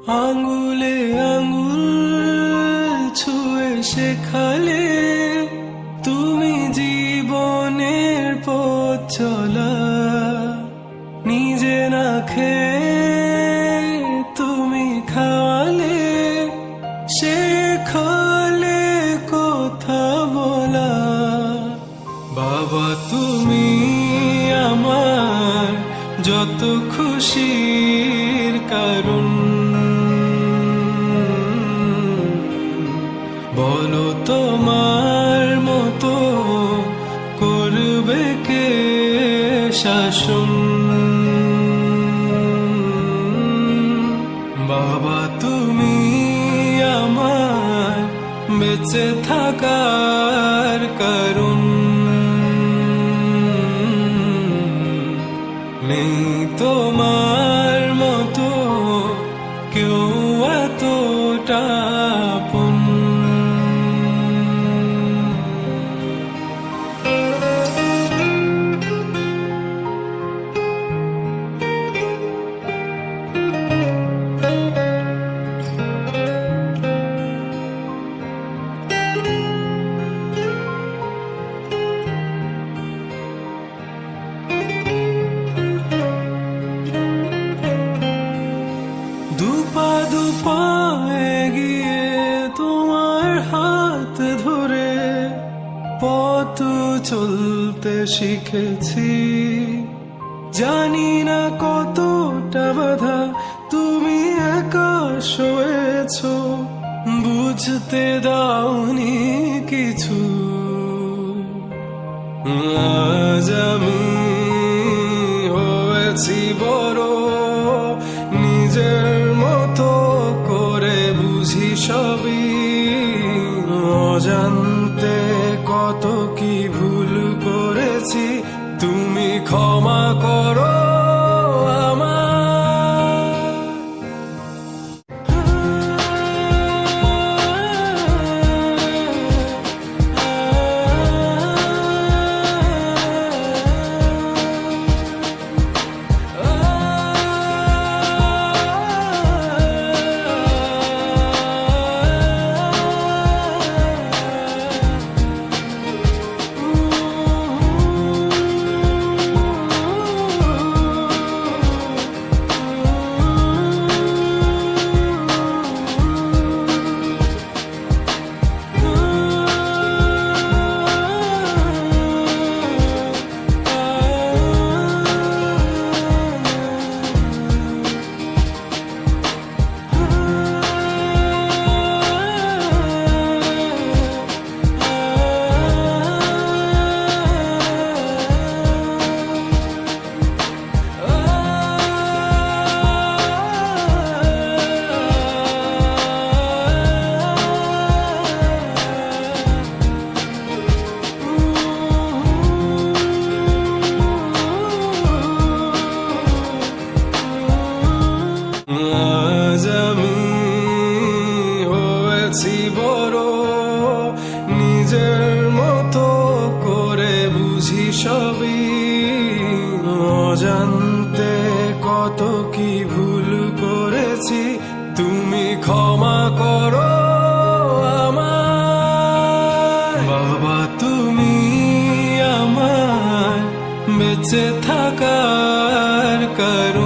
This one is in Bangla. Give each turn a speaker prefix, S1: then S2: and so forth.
S1: আঙুলে আঙুল ছুঁয়ে শেখালে তুমি জীবনের পথ চলা। নিজে না খেয়ে তুমি খাওয়ালে, শেখালে কথা বলা। বাবা তুমি আমার যত খুশির কারণ, বলো তোমার মতো করবে কে শাসন। বাবা তুমি আমার বেঁচে থাকার কারণ, নেই তোমার মতো কেউ এতটা আপন। দুপা দুপা এগিয়ে তোমার হাত ধরে পথ চলতে শিখেছি। জানি না কতটা বাধা তুমি একা সয়েছ, বুঝতে দাওনি কিছু। আজ আমি হয়েছি বড়, নিজের মতো করে বুঝি সবই। অজান্তে কত কি ভুল করেছি, তুমি ক্ষমা করো বড়, নিজের মতো করে বুঝি সবই। অজান্তে কত কি ভুল করেছি, তুমি ক্ষমা করো আমায়। বাবা তুমি আমার বেঁচে থাকার কারণ।